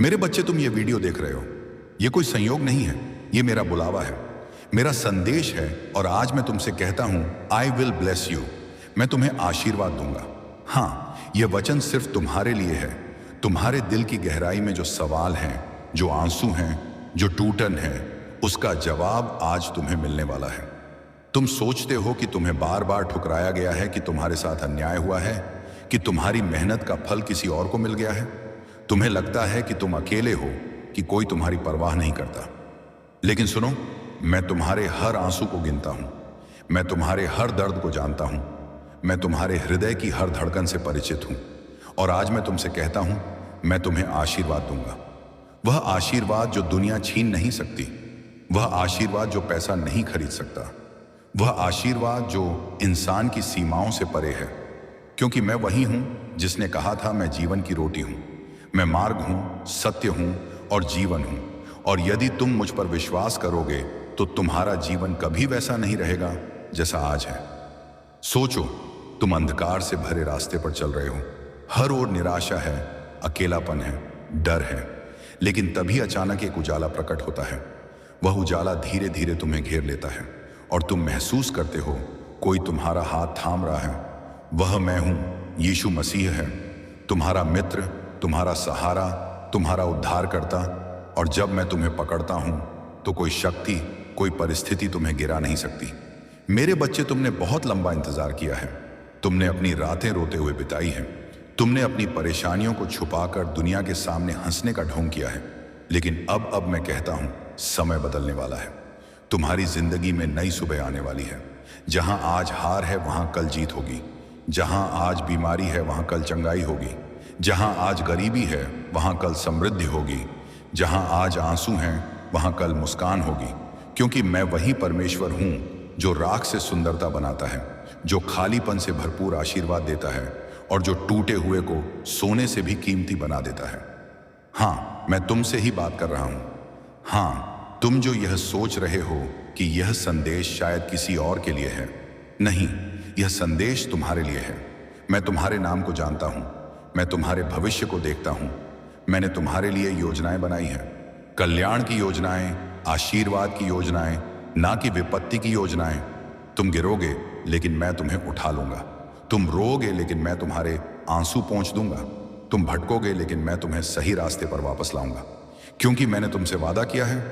मेरे बच्चे, तुम ये वीडियो देख रहे हो, ये कोई संयोग नहीं है, ये मेरा बुलावा है, मेरा संदेश है। और आज मैं तुमसे कहता हूं, आई विल ब्लेस यू। मैं तुम्हें आशीर्वाद दूंगा। हाँ, यह वचन सिर्फ तुम्हारे लिए है। तुम्हारे दिल की गहराई में जो सवाल हैं, जो आंसू हैं, जो टूटन है, उसका जवाब आज तुम्हें मिलने वाला है। तुम सोचते हो कि तुम्हें बार बार ठुकराया गया है, कि तुम्हारे साथ अन्याय हुआ है, कि तुम्हारी मेहनत का फल किसी और को मिल गया है। तुम्हें लगता है कि तुम अकेले हो, कि कोई तुम्हारी परवाह नहीं करता। लेकिन सुनो, मैं तुम्हारे हर आंसू को गिनता हूं, मैं तुम्हारे हर दर्द को जानता हूं, मैं तुम्हारे हृदय की हर धड़कन से परिचित हूं। और आज मैं तुमसे कहता हूं, मैं तुम्हें आशीर्वाद दूंगा। वह आशीर्वाद जो दुनिया छीन नहीं सकती, वह आशीर्वाद जो पैसा नहीं खरीद सकता, वह आशीर्वाद जो इंसान की सीमाओं से परे है। क्योंकि मैं वही हूं जिसने कहा था, मैं जीवन की रोटी हूं, मैं मार्ग हूं, सत्य हूं और जीवन हूं। और यदि तुम मुझ पर विश्वास करोगे तो तुम्हारा जीवन कभी वैसा नहीं रहेगा जैसा आज है। सोचो, तुम अंधकार से भरे रास्ते पर चल रहे हो, हर ओर निराशा है, अकेलापन है, डर है। लेकिन तभी अचानक एक उजाला प्रकट होता है। वह उजाला धीरे धीरे तुम्हें घेर लेता है और तुम महसूस करते हो कोई तुम्हारा हाथ थाम रहा है। वह मैं हूं, यीशु मसीह है, तुम्हारा मित्र, तुम्हारा सहारा, तुम्हारा उद्धारकर्ता। और जब मैं तुम्हें पकड़ता हूं तो कोई शक्ति, कोई परिस्थिति तुम्हें गिरा नहीं सकती। मेरे बच्चे, तुमने बहुत लंबा इंतजार किया है। तुमने अपनी रातें रोते हुए बिताई हैं। तुमने अपनी परेशानियों को छुपाकर दुनिया के सामने हंसने का ढोंग किया है। लेकिन अब मैं कहता हूं, समय बदलने वाला है। तुम्हारी जिंदगी में नई सुबह आने वाली है। जहां आज हार है, वहां कल जीत होगी। जहां आज बीमारी है, वहां कल चंगाई होगी। जहां आज गरीबी है, वहां कल समृद्धि होगी। जहां आज आंसू हैं, वहां कल मुस्कान होगी। क्योंकि मैं वही परमेश्वर हूं जो राख से सुंदरता बनाता है, जो खालीपन से भरपूर आशीर्वाद देता है और जो टूटे हुए को सोने से भी कीमती बना देता है। हाँ, मैं तुमसे ही बात कर रहा हूं। हाँ, तुम जो यह सोच रहे हो कि यह संदेश शायद किसी और के लिए है, नहीं, यह संदेश तुम्हारे लिए है। मैं तुम्हारे नाम को जानता हूं, मैं तुम्हारे भविष्य को देखता हूं। मैंने तुम्हारे लिए योजनाएं बनाई हैं, कल्याण की योजनाएं, आशीर्वाद की योजनाएं, ना कि विपत्ति की योजनाएं। तुम गिरोगे लेकिन मैं तुम्हें उठा लूंगा। तुम रोओगे लेकिन मैं तुम्हारे आंसू पोंछ दूंगा। तुम भटकोगे लेकिन मैं तुम्हें सही रास्ते पर वापस लाऊंगा। क्योंकि मैंने तुमसे वादा किया है,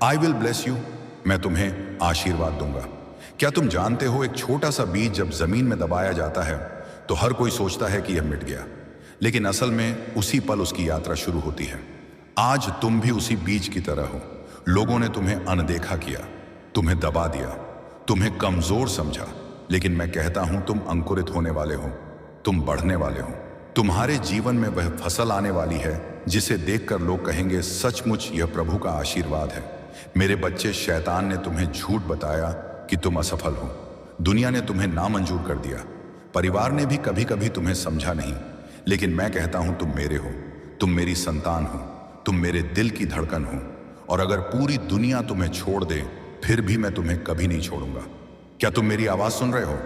आई विल ब्लेस यू। मैं तुम्हें आशीर्वाद दूंगा। क्या तुम जानते हो, एक छोटा सा बीज जब जमीन में दबाया जाता है तो हर कोई सोचता है कि यह मिट गया, लेकिन असल में उसी पल उसकी यात्रा शुरू होती है। आज तुम भी उसी बीज की तरह हो। लोगों ने तुम्हें अनदेखा किया, तुम्हें दबा दिया, तुम्हें कमजोर समझा। लेकिन मैं कहता हूं, तुम अंकुरित होने वाले हो, तुम बढ़ने वाले हो। तुम्हारे जीवन में वह फसल आने वाली है जिसे देखकर लोग कहेंगे, सचमुच यह प्रभु का आशीर्वाद है। मेरे बच्चे, शैतान ने तुम्हें झूठ बताया कि तुम असफल हो। दुनिया ने तुम्हें नामंजूर कर दिया। परिवार ने भी कभी कभी तुम्हें समझा नहीं। लेकिन मैं कहता हूं, तुम मेरे हो, तुम मेरी संतान हो, तुम मेरे दिल की धड़कन हो। और अगर पूरी दुनिया तुम्हें छोड़ दे, फिर भी मैं तुम्हें कभी नहीं छोड़ूंगा। क्या तुम मेरी आवाज सुन रहे हो?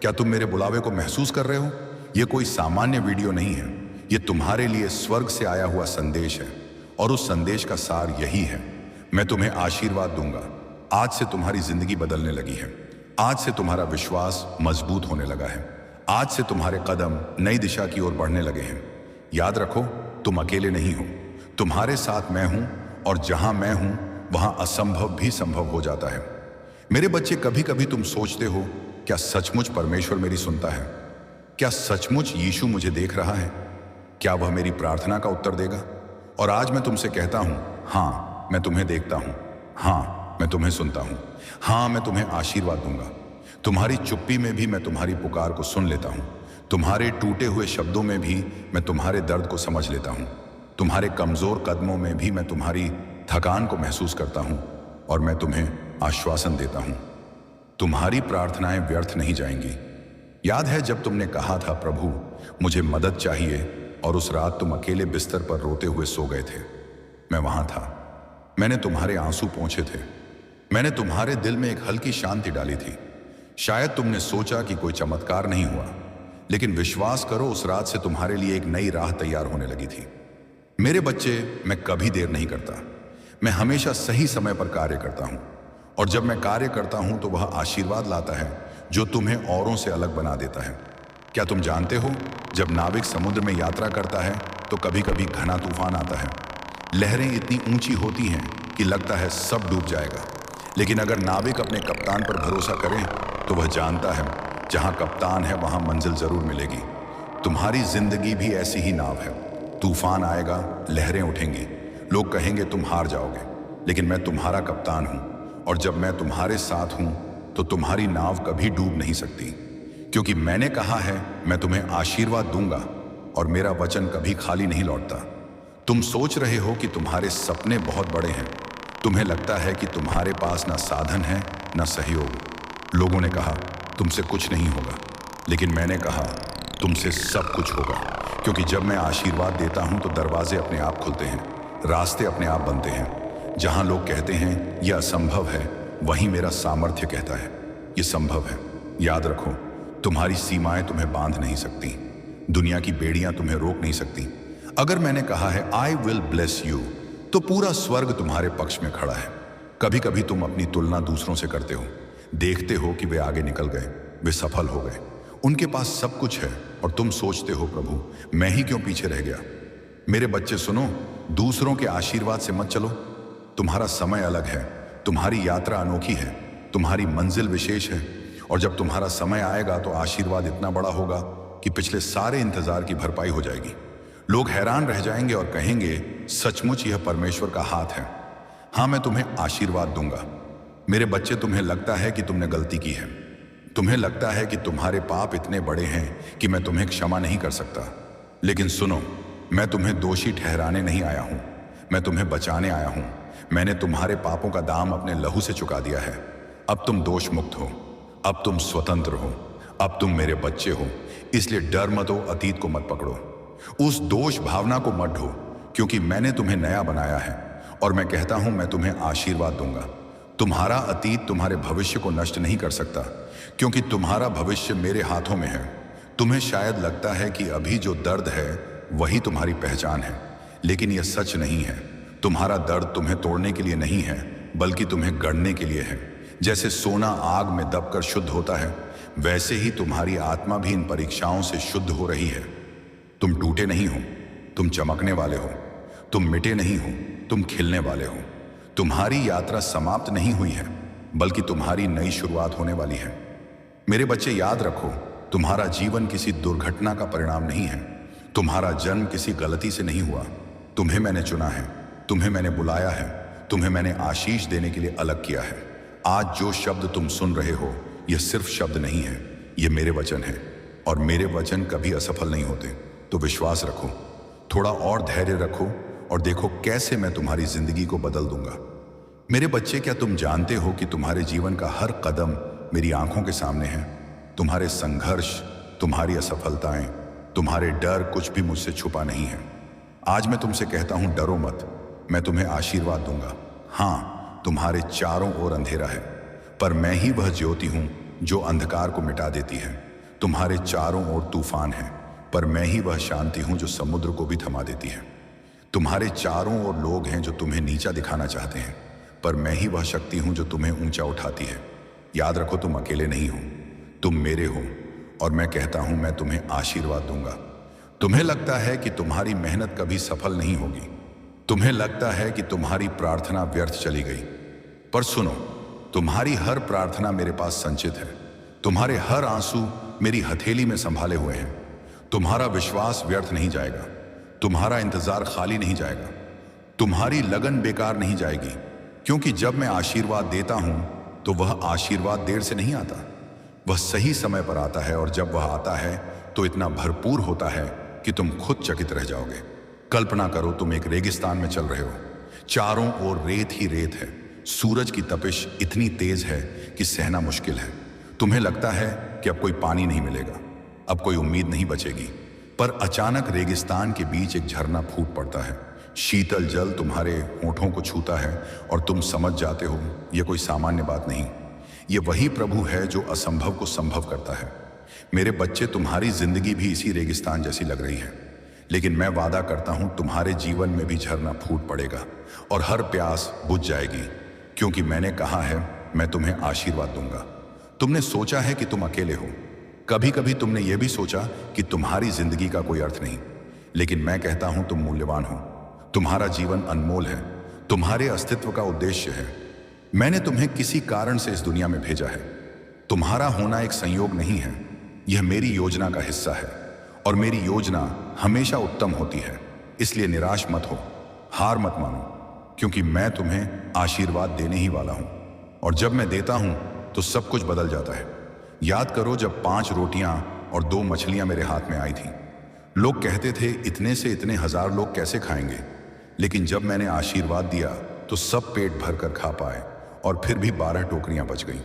क्या तुम मेरे बुलावे को महसूस कर रहे हो? यह कोई सामान्य वीडियो नहीं है, यह तुम्हारे लिए स्वर्ग से आया हुआ संदेश है। और उस संदेश का सार यही है, मैं तुम्हें आशीर्वाद दूंगा। आज से तुम्हारी जिंदगी बदलने लगी है। आज से तुम्हारा विश्वास मजबूत होने लगा है। आज से तुम्हारे कदम नई दिशा की ओर बढ़ने लगे हैं। याद रखो, तुम अकेले नहीं हो, तुम्हारे साथ मैं हूं। और जहां मैं हूं, वहां असंभव भी संभव हो जाता है। मेरे बच्चे, कभी कभी तुम सोचते हो, क्या सचमुच परमेश्वर मेरी सुनता है? क्या सचमुच यीशु मुझे देख रहा है? क्या वह मेरी प्रार्थना का उत्तर देगा? और आज मैं तुमसे कहता हूं, हाँ, मैं तुम्हें देखता हूं, हाँ, मैं तुम्हें सुनता हूं, हाँ, मैं तुम्हें आशीर्वाद दूंगा। तुम्हारी चुप्पी में भी मैं तुम्हारी पुकार को सुन लेता हूं। तुम्हारे टूटे हुए शब्दों में भी मैं तुम्हारे दर्द को समझ लेता हूं। तुम्हारे कमजोर कदमों में भी मैं तुम्हारी थकान को महसूस करता हूं। और मैं तुम्हें आश्वासन देता हूं, तुम्हारी प्रार्थनाएं व्यर्थ नहीं जाएंगी। याद है जब तुमने कहा था, प्रभु मुझे मदद चाहिए, और उस रात तुम अकेले बिस्तर पर रोते हुए सो गए थे? मैं वहां था। मैंने तुम्हारे आंसू पोंछे थे। मैंने तुम्हारे दिल में एक हल्की शांति डाली थी। शायद तुमने सोचा कि कोई चमत्कार नहीं हुआ, लेकिन विश्वास करो, उस रात से तुम्हारे लिए एक नई राह तैयार होने लगी थी। मेरे बच्चे, मैं कभी देर नहीं करता। मैं हमेशा सही समय पर कार्य करता हूं, और जब मैं कार्य करता हूं तो वह आशीर्वाद लाता है जो तुम्हें औरों से अलग बना देता है। क्या तुम जानते हो, जब नाविक समुद्र में यात्रा करता है तो कभी कभी घना तूफान आता है। लहरें इतनी ऊंची होती हैं कि लगता है सब डूब जाएगा, लेकिन अगर नाविक अपने कप्तान पर भरोसा करे तो वह जानता है जहां कप्तान है वहां मंजिल जरूर मिलेगी। तुम्हारी जिंदगी भी ऐसी ही नाव है। तूफान आएगा, लहरें उठेंगी, लोग कहेंगे तुम हार जाओगे, लेकिन मैं तुम्हारा कप्तान हूं, और जब मैं तुम्हारे साथ हूं तो तुम्हारी नाव कभी डूब नहीं सकती, क्योंकि मैंने कहा है मैं तुम्हें आशीर्वाद दूंगा और मेरा वचन कभी खाली नहीं लौटता। तुम सोच रहे हो कि तुम्हारे सपने बहुत बड़े हैं। तुम्हें लगता है कि तुम्हारे पास ना साधन है ना सहयोग। लोगों ने कहा तुमसे कुछ नहीं होगा, लेकिन मैंने कहा तुमसे सब कुछ होगा, क्योंकि जब मैं आशीर्वाद देता हूं तो दरवाजे अपने आप खुलते हैं, रास्ते अपने आप बनते हैं। जहां लोग कहते हैं यह असंभव है, वहीं मेरा सामर्थ्य कहता है यह संभव है। याद रखो, तुम्हारी सीमाएं तुम्हें बांध नहीं सकती, दुनिया की बेड़ियां तुम्हें रोक नहीं सकती। अगर मैंने कहा है आई विल ब्लेस यू, तो पूरा स्वर्ग तुम्हारे पक्ष में खड़ा है। कभी कभी तुम अपनी तुलना दूसरों से करते हो, देखते हो कि वे आगे निकल गए, वे सफल हो गए, उनके पास सब कुछ है, और तुम सोचते हो प्रभु मैं ही क्यों पीछे रह गया। मेरे बच्चे सुनो, दूसरों के आशीर्वाद से मत चलो। तुम्हारा समय अलग है, तुम्हारी यात्रा अनोखी है, तुम्हारी मंजिल विशेष है, और जब तुम्हारा समय आएगा तो आशीर्वाद इतना बड़ा होगा कि पिछले सारे इंतजार की भरपाई हो जाएगी। लोग हैरान रह जाएंगे और कहेंगे सचमुच यह परमेश्वर का हाथ है। हाँ, मैं तुम्हें आशीर्वाद दूंगा। मेरे बच्चे, तुम्हें लगता है कि तुमने गलती की है, तुम्हें लगता है कि तुम्हारे पाप इतने बड़े हैं कि मैं तुम्हें क्षमा नहीं कर सकता, लेकिन सुनो, मैं तुम्हें दोषी ठहराने नहीं आया हूं, मैं तुम्हें बचाने आया हूं। मैंने तुम्हारे पापों का दाम अपने लहू से चुका दिया है। अब तुम दोष मुक्त हो, अब तुम स्वतंत्र हो, अब तुम मेरे बच्चे हो। इसलिए डर मत हो, अतीत को मत पकड़ो, उस दोष भावना को मत ढो, क्योंकि मैंने तुम्हें नया बनाया है, और मैं कहता हूं मैं तुम्हें आशीर्वाद दूंगा। तुम्हारा अतीत तुम्हारे भविष्य को नष्ट नहीं कर सकता, क्योंकि तुम्हारा भविष्य मेरे हाथों में है। तुम्हें शायद लगता है कि अभी जो दर्द है वही तुम्हारी पहचान है, लेकिन यह सच नहीं है। तुम्हारा दर्द तुम्हें तोड़ने के लिए नहीं है, बल्कि तुम्हें गढ़ने के लिए है। जैसे सोना आग में दबकर शुद्ध होता है, वैसे ही तुम्हारी आत्मा भी इन परीक्षाओं से शुद्ध हो रही है। तुम टूटे नहीं हो, तुम चमकने वाले हो। तुम मिटे नहीं हो, तुम खिलने वाले हो। तुम्हारी यात्रा समाप्त नहीं हुई है, बल्कि तुम्हारी नई शुरुआत होने वाली है। मेरे बच्चे, याद रखो, तुम्हारा जीवन किसी दुर्घटना का परिणाम नहीं है। तुम्हारा जन्म किसी गलती से नहीं हुआ। तुम्हें मैंने चुना है, तुम्हें मैंने बुलाया है, तुम्हें मैंने आशीष देने के लिए अलग किया है। आज जो शब्द तुम सुन रहे हो, यह सिर्फ शब्द नहीं है, ये मेरे वचन है, और मेरे वचन कभी असफल नहीं होते। तो विश्वास रखो, थोड़ा और धैर्य रखो, और देखो कैसे मैं तुम्हारी जिंदगी को बदल दूंगा। मेरे बच्चे, क्या तुम जानते हो कि तुम्हारे जीवन का हर कदम मेरी आंखों के सामने है? तुम्हारे संघर्ष, तुम्हारी असफलताएं, तुम्हारे डर, कुछ भी मुझसे छुपा नहीं है। आज मैं तुमसे कहता हूं, डरो मत, मैं तुम्हें आशीर्वाद दूंगा। हाँ, तुम्हारे चारों ओर अंधेरा है, पर मैं ही वह ज्योति हूं जो अंधकार को मिटा देती है। तुम्हारे चारों ओर तूफान है, पर मैं ही वह शांति हूं जो समुद्र को भी थमा देती है। तुम्हारे चारों ओर लोग हैं जो तुम्हें नीचा दिखाना चाहते हैं, पर मैं ही वह शक्ति हूं जो तुम्हें ऊंचा उठाती है। याद रखो, तुम अकेले नहीं हो, तुम मेरे हो, और मैं कहता हूं मैं तुम्हें आशीर्वाद दूंगा। तुम्हें लगता है कि तुम्हारी मेहनत कभी सफल नहीं होगी, तुम्हें लगता है कि तुम्हारी प्रार्थना व्यर्थ चली गई, पर सुनो, तुम्हारी हर प्रार्थना मेरे पास संचित है। तुम्हारे हर आंसू मेरी हथेली में संभाले हुए हैं। तुम्हारा विश्वास व्यर्थ नहीं जाएगा, तुम्हारा इंतजार खाली नहीं जाएगा, तुम्हारी लगन बेकार नहीं जाएगी, क्योंकि जब मैं आशीर्वाद देता हूं तो वह आशीर्वाद देर से नहीं आता, वह सही समय पर आता है, और जब वह आता है तो इतना भरपूर होता है कि तुम खुद चकित रह जाओगे। कल्पना करो, तुम एक रेगिस्तान में चल रहे हो, चारों ओर रेत ही रेत है, सूरज की तपिश इतनी तेज है कि सहना मुश्किल है। तुम्हें लगता है कि अब कोई पानी नहीं मिलेगा, अब कोई उम्मीद नहीं बचेगी, पर अचानक रेगिस्तान के बीच एक झरना फूट पड़ता है। शीतल जल तुम्हारे होठों को छूता है, और तुम समझ जाते हो यह कोई सामान्य बात नहीं, ये वही प्रभु है जो असंभव को संभव करता है। मेरे बच्चे, तुम्हारी जिंदगी भी इसी रेगिस्तान जैसी लग रही है, लेकिन मैं वादा करता हूं तुम्हारे जीवन में भी झरना फूट पड़ेगा और हर प्यास बुझ जाएगी, क्योंकि मैंने कहा है मैं तुम्हें आशीर्वाद दूंगा। तुमने सोचा है कि तुम अकेले हो, कभी कभी तुमने यह भी सोचा कि तुम्हारी जिंदगी का कोई अर्थ नहीं, लेकिन मैं कहता हूं तुम मूल्यवान हो, तुम्हारा जीवन अनमोल है, तुम्हारे अस्तित्व का उद्देश्य है। मैंने तुम्हें किसी कारण से इस दुनिया में भेजा है। तुम्हारा होना एक संयोग नहीं है, यह मेरी योजना का हिस्सा है, और मेरी योजना हमेशा उत्तम होती है। इसलिए निराश मत हो, हार मत मानो, क्योंकि मैं तुम्हें आशीर्वाद देने ही वाला हूं, और जब मैं देता हूं तो सब कुछ बदल जाता है। याद करो जब 5 रोटियां और 2 मछलियां मेरे हाथ में आई थीं। लोग कहते थे इतने से इतने 1000 लोग कैसे खाएंगे, लेकिन जब मैंने आशीर्वाद दिया तो सब पेट भरकर खा पाए, और फिर भी 12 टोकरियां बच गईं।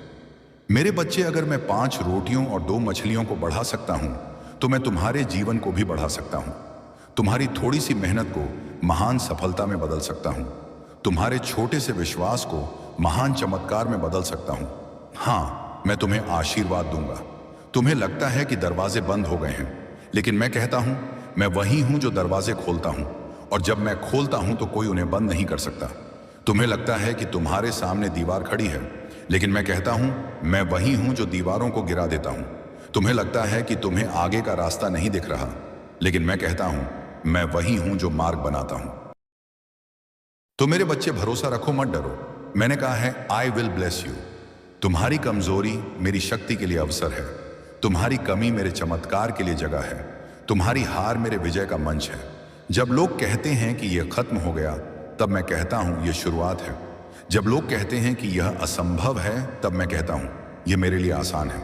मेरे बच्चे, अगर मैं 5 रोटियों और 2 मछलियों को बढ़ा सकता हूं तो मैं तुम्हारे जीवन को भी बढ़ा सकता हूं। तुम्हारी थोड़ी सी मेहनत को महान सफलता में बदल सकता हूं, तुम्हारे छोटे से विश्वास को महान चमत्कार में बदल सकता हूं। हाँ, मैं तुम्हें आशीर्वाद दूंगा। तुम्हें लगता है कि दरवाजे बंद हो गए हैं, लेकिन मैं कहता हूं मैं वही हूं जो दरवाजे खोलता हूं, और जब मैं खोलता हूं तो कोई उन्हें बंद नहीं कर सकता। तुम्हें लगता है कि तुम्हारे सामने दीवार खड़ी है, लेकिन मैं कहता हूं मैं वही हूं जो दीवारों को गिरा देता हूं। तुम्हें लगता है कि तुम्हें आगे का रास्ता नहीं दिख रहा, लेकिन मैं कहता हूं मैं वही हूं जो मार्ग बनाता हूं। तो मेरे बच्चे, भरोसा रखो, मत डरो। मैंने कहा है आई विल ब्लेस यू। तुम्हारी कमजोरी मेरी शक्ति के लिए अवसर है, तुम्हारी कमी मेरे चमत्कार के लिए जगह है, तुम्हारी हार मेरे विजय का मंच है। जब लोग कहते हैं कि यह खत्म हो गया, तब मैं कहता हूं यह शुरुआत है। जब लोग कहते हैं कि यह असंभव है, तब मैं कहता हूं यह मेरे लिए आसान है।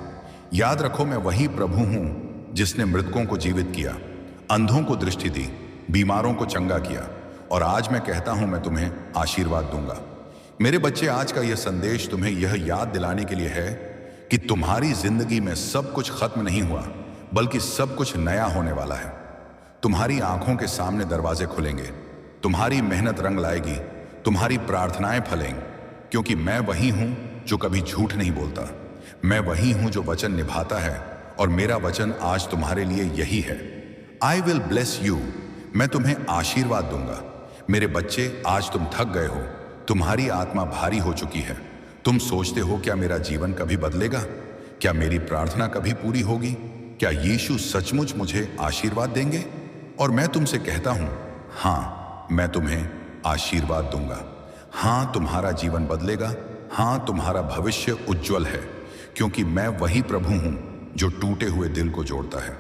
याद रखो, मैं वही प्रभु हूं जिसने मृतकों को जीवित किया, अंधों को दृष्टि दी, बीमारों को चंगा किया, और आज मैं कहता हूं मैं तुम्हें आशीर्वाद दूंगा। मेरे बच्चे, आज का यह संदेश तुम्हें यह याद दिलाने के लिए है कि तुम्हारी जिंदगी में सब कुछ खत्म नहीं हुआ, बल्कि सब कुछ नया होने वाला है। तुम्हारी आंखों के सामने दरवाजे खुलेंगे, तुम्हारी मेहनत रंग लाएगी, तुम्हारी प्रार्थनाएं फलेंगी, क्योंकि मैं वही हूं जो कभी झूठ नहीं बोलता। मैं वही हूं जो वचन निभाता है, और मेरा वचन आज तुम्हारे लिए यही है। I will bless you. मैं तुम्हें आशीर्वाद दूंगा। मेरे बच्चे, आज तुम थक गए हो, तुम्हारी आत्मा भारी हो चुकी है। तुम सोचते हो क्या मेरा जीवन कभी बदलेगा, क्या मेरी प्रार्थना कभी पूरी होगी, क्या यीशु सचमुच मुझे आशीर्वाद देंगे? और मैं तुमसे कहता हूं हां, मैं तुम्हें आशीर्वाद दूंगा। हां, तुम्हारा जीवन बदलेगा। हां, तुम्हारा भविष्य उज्जवल है, क्योंकि मैं वही प्रभु हूं जो टूटे हुए दिल को जोड़ता है,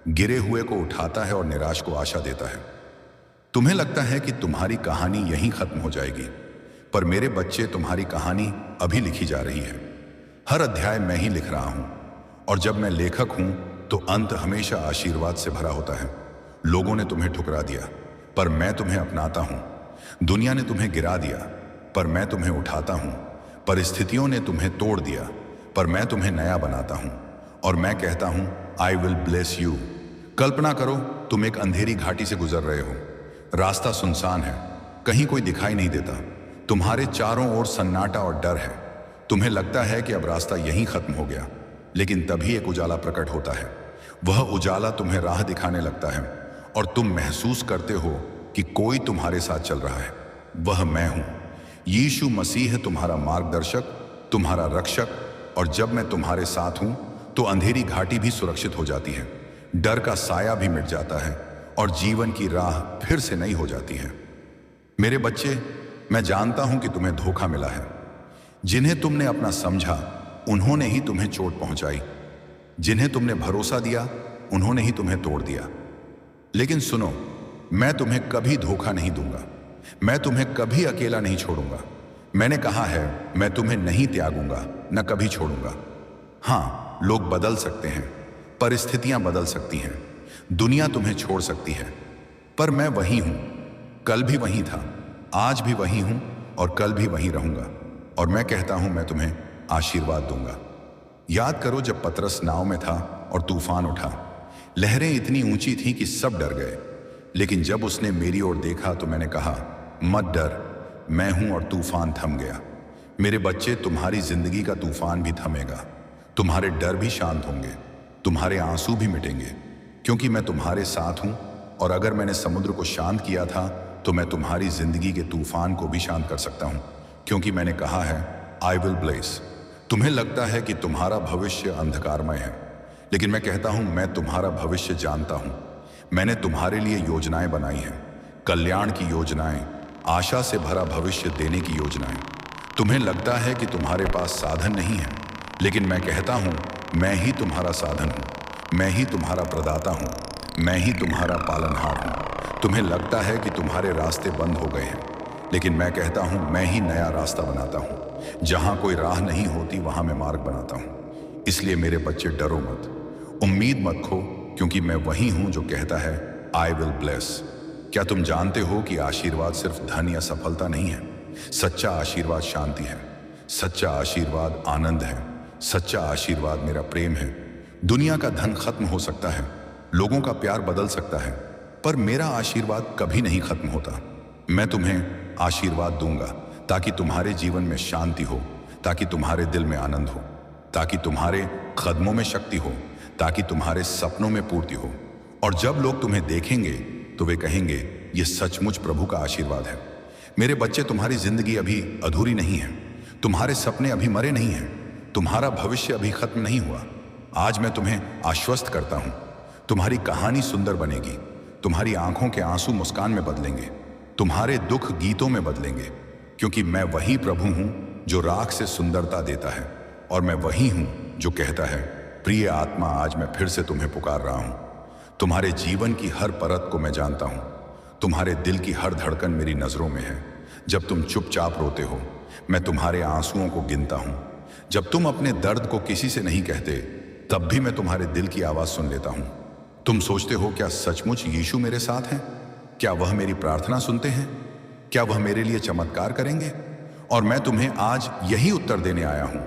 गिरे हुए को उठाता है और निराश को आशा देता है। तुम्हें लगता है कि तुम्हारी कहानी यहीं खत्म हो जाएगी, पर मेरे बच्चे, तुम्हारी कहानी अभी लिखी जा रही है। हर अध्याय मैं ही लिख रहा हूं, और जब मैं लेखक हूं तो अंत हमेशा आशीर्वाद से भरा होता है। लोगों ने तुम्हें ठुकरा दिया, पर मैं तुम्हें अपनाता हूं। दुनिया ने तुम्हें गिरा दिया, पर मैं तुम्हें उठाता हूं। परिस्थितियों ने तुम्हें तोड़ दिया, पर मैं तुम्हें नया बनाता हूं, और मैं कहता हूं आई विल ब्लेस यू। कल्पना करो, तुम एक अंधेरी घाटी से गुजर रहे हो, रास्ता सुनसान है, कहीं कोई दिखाई नहीं देता, तुम्हारे चारों ओर सन्नाटा और डर है। तुम्हें लगता है कि अब रास्ता यहीं खत्म हो गया, लेकिन तभी एक उजाला प्रकट होता है। वह उजाला तुम्हें राह दिखाने लगता है, और तुम महसूस करते हो कि कोई तुम्हारे साथ चल रहा है। वह मैं हूं। यीशु मसीह है तुम्हारा मार्गदर्शक, तुम्हारा रक्षक, और जब मैं तुम्हारे साथ हूं तो अंधेरी घाटी भी सुरक्षित हो जाती है, डर का साया भी मिट जाता है, और जीवन की राह फिर से नई हो जाती है। मेरे बच्चे, मैं जानता हूं कि तुम्हें धोखा मिला है। जिन्हें तुमने अपना समझा, उन्होंने ही तुम्हें चोट पहुंचाई। जिन्हें तुमने भरोसा दिया, उन्होंने ही तुम्हें तोड़ दिया। लेकिन सुनो, मैं तुम्हें कभी धोखा नहीं दूंगा, मैं तुम्हें कभी अकेला नहीं छोड़ूंगा। मैंने कहा है मैं तुम्हें नहीं त्यागूंगा, न कभी छोड़ूंगा। हाँ, लोग बदल सकते हैं, परिस्थितियां बदल सकती हैं, दुनिया तुम्हें छोड़ सकती है, पर मैं वही हूं। कल भी वही था, आज भी वही हूं, और कल भी वही रहूंगा। और मैं कहता हूं मैं तुम्हें आशीर्वाद दूंगा। याद करो जब पतरस नाव में था और तूफान उठा, लहरें इतनी ऊंची थीं कि सब डर गए, लेकिन जब उसने मेरी ओर देखा तो मैंने कहा मत डर, मैं हूं, और तूफान थम गया। मेरे बच्चे, तुम्हारी जिंदगी का तूफान भी थमेगा, तुम्हारे डर भी शांत होंगे, तुम्हारे आंसू भी मिटेंगे, क्योंकि मैं तुम्हारे साथ हूं और अगर मैंने समुद्र को शांत किया था तो मैं तुम्हारी जिंदगी के तूफान को भी शांत कर सकता हूं, क्योंकि मैंने कहा है आई विल ब्लेस। तुम्हें लगता है कि तुम्हारा भविष्य अंधकारमय है, लेकिन मैं कहता हूं मैं तुम्हारा भविष्य जानता हूं। मैंने तुम्हारे लिए योजनाएं बनाई हैं, कल्याण की योजनाएं, आशा से भरा भविष्य देने की योजनाएं। तुम्हें लगता है कि तुम्हारे पास साधन नहीं है, लेकिन मैं कहता हूं मैं ही तुम्हारा साधन हूं, मैं ही तुम्हारा प्रदाता हूं, मैं ही तुम्हारा पालनहार हूं। तुम्हें लगता है कि तुम्हारे रास्ते बंद हो गए हैं, लेकिन मैं कहता हूं मैं ही नया रास्ता बनाता हूं। जहां कोई राह नहीं होती वहां मैं मार्ग बनाता हूं। इसलिए मेरे बच्चे डरो मत, उम्मीद मत खो, क्योंकि मैं वही हूं जो कहता है आई विल ब्लेस। क्या तुम जानते हो कि आशीर्वाद सिर्फ धन या सफलता नहीं है? सच्चा आशीर्वाद शांति है, सच्चा आशीर्वाद आनंद है, सच्चा आशीर्वाद मेरा प्रेम है। दुनिया का धन खत्म हो सकता है, लोगों का प्यार बदल सकता है, पर मेरा आशीर्वाद कभी नहीं खत्म होता। मैं तुम्हें आशीर्वाद दूंगा ताकि तुम्हारे जीवन में शांति हो, ताकि तुम्हारे दिल में आनंद हो, ताकि तुम्हारे कदमों में शक्ति हो, ताकि तुम्हारे सपनों में पूर्ति हो। और जब लोग तुम्हें देखेंगे तो वे कहेंगे ये सचमुच प्रभु का आशीर्वाद है। मेरे बच्चे, तुम्हारी जिंदगी अभी अधूरी नहीं है, तुम्हारे सपने अभी मरे नहीं हैं, तुम्हारा भविष्य अभी खत्म नहीं हुआ। आज मैं तुम्हें आश्वस्त करता हूं, तुम्हारी कहानी सुंदर बनेगी, तुम्हारी आंखों के आंसू मुस्कान में बदलेंगे, तुम्हारे दुख गीतों में बदलेंगे, क्योंकि मैं वही प्रभु हूं जो राख से सुंदरता देता है, और मैं वही हूं जो कहता है प्रिय आत्मा आज मैं फिर से तुम्हें पुकार रहा हूं। तुम्हारे जीवन की हर परत को मैं जानता हूं, तुम्हारे दिल की हर धड़कन मेरी नजरों में है। जब तुम चुपचाप रोते हो मैं तुम्हारे आंसुओं को गिनता हूं। जब तुम अपने दर्द को किसी से नहीं कहते तब भी मैं तुम्हारे दिल की आवाज सुन लेता हूं। तुम सोचते हो क्या सचमुच यीशु मेरे साथ हैं? क्या वह मेरी प्रार्थना सुनते हैं? क्या वह मेरे लिए चमत्कार करेंगे? और मैं तुम्हें आज यही उत्तर देने आया हूं,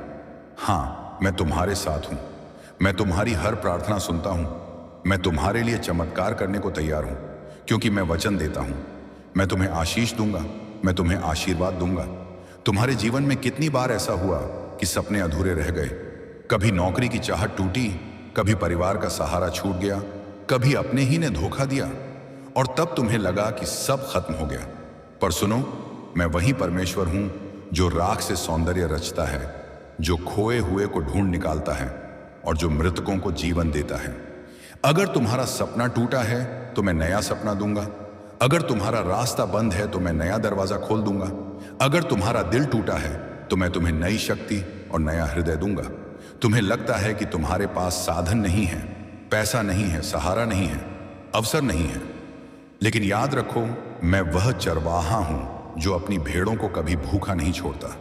हां मैं तुम्हारे साथ हूं। मैं तुम्हारी हर प्रार्थना सुनता हूं। मैं तुम्हारे लिए चमत्कार करने को तैयार हूं, क्योंकि मैं वचन देता हूं। मैं तुम्हें आशीष दूंगा, मैं तुम्हें आशीर्वाद दूंगा। तुम्हारे जीवन में कितनी बार ऐसा हुआ कि सपने अधूरे रह गए? कभी नौकरी की चाहत टूटी, कभी परिवार का सहारा छूट गया, कभी अपने ही ने धोखा दिया, और तब तुम्हें लगा कि सब खत्म हो गया। पर सुनो, मैं वही परमेश्वर हूं जो राख से सौंदर्य रचता है, जो खोए हुए को ढूंढ निकालता है और जो मृतकों को जीवन देता है। अगर तुम्हारा सपना टूटा है तो मैं नया सपना दूंगा। अगर तुम्हारा रास्ता बंद है तो मैं नया दरवाजा खोल दूंगा। अगर तुम्हारा दिल टूटा है तो मैं तुम्हें नई शक्ति और नया हृदय दूंगा। तुम्हें लगता है कि तुम्हारे पास साधन नहीं है, पैसा नहीं है, सहारा नहीं है, अवसर नहीं है, लेकिन याद रखो मैं वह चरवाहा हूं जो अपनी भेड़ों को कभी भूखा नहीं छोड़ता।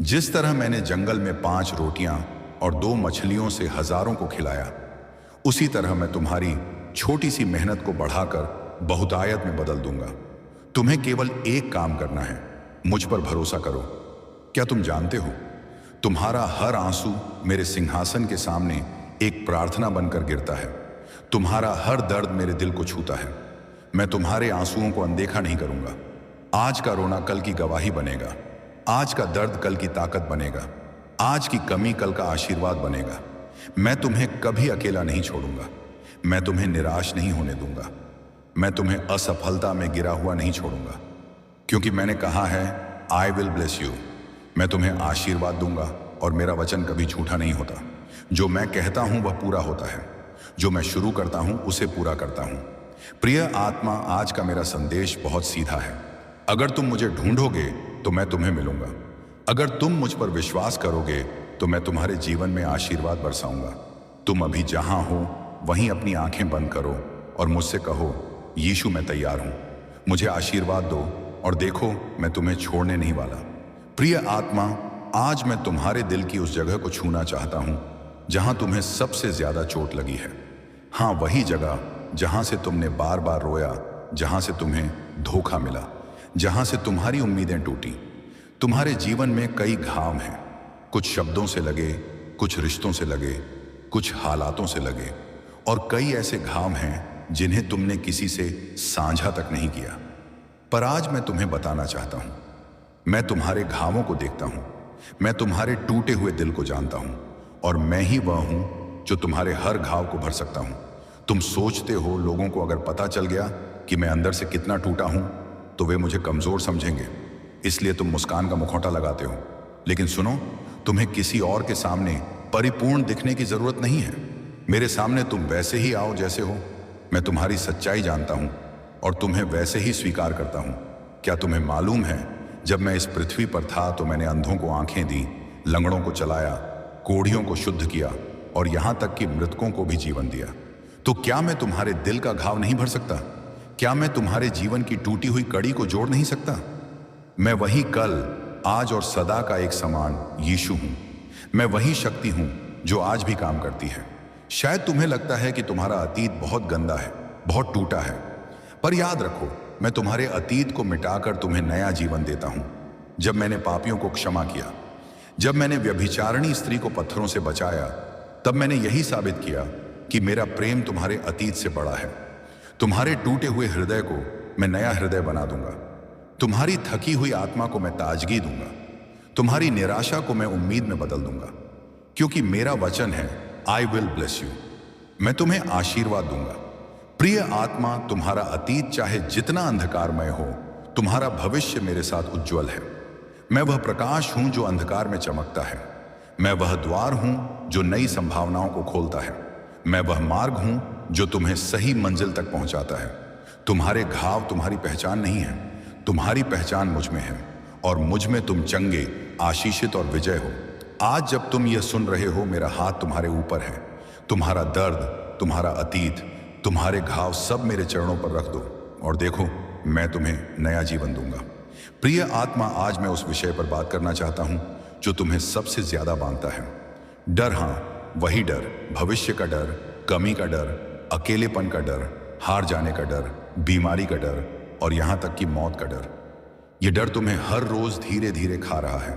जिस तरह मैंने जंगल में 5 रोटियां और 2 मछलियों से हजारों को खिलाया, उसी तरह मैं तुम्हारी छोटी सी मेहनत को बढ़ाकर बहुतायत में बदल दूंगा। तुम्हें केवल एक काम करना है, मुझ पर भरोसा करो। क्या तुम जानते हो, तुम्हारा हर आंसू मेरे सिंहासन के सामने एक प्रार्थना बनकर गिरता है। तुम्हारा हर दर्द मेरे दिल को छूता है। मैं तुम्हारे आंसुओं को अनदेखा नहीं करूंगा। आज का रोना कल की गवाही बनेगा, आज का दर्द कल की ताकत बनेगा, आज की कमी कल का आशीर्वाद बनेगा। मैं तुम्हें कभी अकेला नहीं छोड़ूंगा। मैं तुम्हें निराश नहीं होने दूंगा। मैं तुम्हें असफलता में गिरा हुआ नहीं छोड़ूंगा, क्योंकि मैंने कहा है आई विल ब्लेस यू। मैं तुम्हें आशीर्वाद दूंगा और मेरा वचन कभी झूठा नहीं होता। जो मैं कहता हूं वह पूरा होता है, जो मैं शुरू करता हूं उसे पूरा करता हूं। प्रिय आत्मा, आज का मेरा संदेश बहुत सीधा है। अगर तुम मुझे ढूंढोगे तो मैं तुम्हें मिलूंगा। अगर तुम मुझ पर विश्वास करोगे तो मैं तुम्हारे जीवन में आशीर्वाद बरसाऊंगा। तुम अभी जहां हो वहीं अपनी आंखें बंद करो और मुझसे कहो यीशु मैं तैयार हूं, मुझे आशीर्वाद दो, और देखो मैं तुम्हें छोड़ने नहीं वाला। प्रिय आत्मा, आज मैं तुम्हारे दिल की उस जगह को छूना चाहता हूं जहां तुम्हें सबसे ज्यादा चोट लगी है। हां, वही जगह जहां से तुमने बार बार रोया, जहां से तुम्हें धोखा मिला, जहां से तुम्हारी उम्मीदें टूटी। तुम्हारे जीवन में कई घाव हैं, कुछ शब्दों से लगे, कुछ रिश्तों से लगे, कुछ हालातों से लगे, और कई ऐसे घाव हैं जिन्हें तुमने किसी से साझा तक नहीं किया। पर आज मैं तुम्हें बताना चाहता हूं, मैं तुम्हारे घावों को देखता हूं, मैं तुम्हारे टूटे हुए दिल को जानता हूं, और मैं ही वह हूं जो तुम्हारे हर घाव को भर सकता हूं। तुम सोचते हो लोगों को अगर पता चल गया कि मैं अंदर से कितना टूटा हूं तो वे मुझे कमजोर समझेंगे, इसलिए तुम मुस्कान का मुखौटा लगाते हो। लेकिन सुनो, तुम्हें किसी और के सामने परिपूर्ण दिखने की जरूरत नहीं है। मेरे सामने तुम वैसे ही आओ जैसे हो। मैं तुम्हारी सच्चाई जानता हूं और तुम्हें वैसे ही स्वीकार करता हूं। क्या तुम्हें मालूम है, जब मैं इस पृथ्वी पर था तो मैंने अंधों को आंखें दी, लंगड़ों को चलाया, कोढ़ियों को शुद्ध किया और यहां तक कि मृतकों को भी जीवन दिया। तो क्या मैं तुम्हारे दिल का घाव नहीं भर सकता? क्या मैं तुम्हारे जीवन की टूटी हुई कड़ी को जोड़ नहीं सकता? मैं वही कल, आज और सदा का एक समान यीशु हूं। मैं वही शक्ति हूं जो आज भी काम करती है। शायद तुम्हें लगता है कि तुम्हारा अतीत बहुत गंदा है, बहुत टूटा है, पर याद रखो, मैं तुम्हारे अतीत को मिटाकर तुम्हें नया जीवन देता हूं। जब मैंने पापियों को क्षमा किया, जब मैंने व्यभिचारिणी स्त्री को पत्थरों से बचाया, तब मैंने यही साबित किया कि मेरा प्रेम तुम्हारे अतीत से बड़ा है। तुम्हारे टूटे हुए हृदय को मैं नया हृदय बना दूंगा। तुम्हारी थकी हुई आत्मा को मैं ताजगी दूंगा। तुम्हारी निराशा को मैं उम्मीद में बदल दूंगा, क्योंकि मेरा वचन है, आई विल ब्लेस यू। मैं तुम्हें आशीर्वाद दूंगा। प्रिय आत्मा, तुम्हारा अतीत चाहे जितना अंधकारमय हो, तुम्हारा भविष्य मेरे साथ उज्जवल है। मैं वह प्रकाश हूं जो अंधकार में चमकता है। मैं वह द्वार हूं जो नई संभावनाओं को खोलता है। मैं वह मार्ग हूं जो तुम्हें सही मंजिल तक पहुंचाता है। तुम्हारे घाव तुम्हारी पहचान नहीं है, तुम्हारी पहचान मुझ में है और मुझ में तुम चंगे, आशीषित और विजय हो। आज जब तुम यह सुन रहे हो, मेरा हाथ तुम्हारे ऊपर है। तुम्हारा दर्द, तुम्हारा अतीत, तुम्हारे घाव सब मेरे चरणों पर रख दो और देखो, मैं तुम्हें नया जीवन दूंगा। प्रिय आत्मा, आज मैं उस विषय पर बात करना चाहता हूं जो तुम्हें सबसे ज्यादा बांधता है। डर, हाँ, वही डर, भविष्य का डर, कमी का डर, अकेलेपन का डर, हार जाने का डर, बीमारी का डर और यहां तक कि मौत का डर। यह डर तुम्हें हर रोज धीरे धीरे खा रहा है।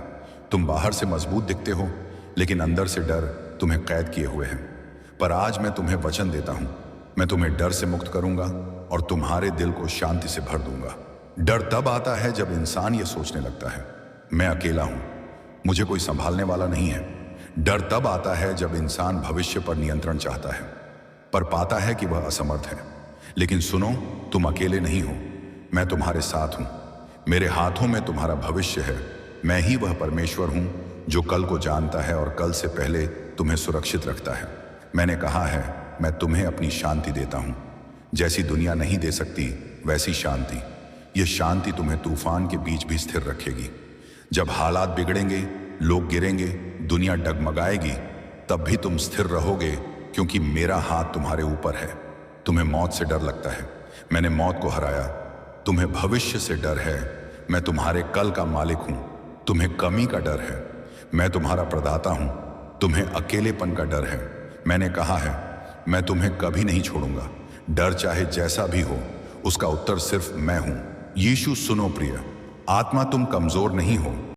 तुम बाहर से मजबूत दिखते हो, लेकिन अंदर से डर तुम्हें कैद किए हुए है। पर आज मैं तुम्हें वचन देता हूं, मैं तुम्हें डर से मुक्त करूंगा और तुम्हारे दिल को शांति से भर दूंगा। डर तब आता है जब इंसान यह सोचने लगता है, मैं अकेला हूं, मुझे कोई संभालने वाला नहीं है। डर तब आता है जब इंसान भविष्य पर नियंत्रण चाहता है, पर पाता है कि वह असमर्थ है। लेकिन सुनो, तुम अकेले नहीं हो, मैं तुम्हारे साथ हूं। मेरे हाथों में तुम्हारा भविष्य है। मैं ही वह परमेश्वर हूं जो कल को जानता है और कल से पहले तुम्हें सुरक्षित रखता है। मैंने कहा है, मैं तुम्हें अपनी शांति देता हूं। जैसी दुनिया नहीं दे सकती, वैसी शांति। यह शांति तुम्हें तूफान के बीच भी स्थिर रखेगी। जब हालात बिगड़ेंगे, लोग गिरेंगे, दुनिया डगमगाएगी, तब भी तुम स्थिर रहोगे, क्योंकि मेरा हाथ तुम्हारे ऊपर है। तुम्हें मौत से डर लगता है, मैंने मौत को हराया। तुम्हें भविष्य से डर है, मैं तुम्हारे कल का मालिक हूं। तुम्हें कमी का डर है, मैं तुम्हारा प्रदाता हूं। तुम्हें अकेलेपन का डर है, मैंने कहा है, मैं तुम्हें कभी नहीं छोड़ूंगा। डर चाहे जैसा भी हो, उसका उत्तर सिर्फ मैं हूं। यीशु, सुनो प्रिय आत्मा, तुम कमजोर नहीं हो,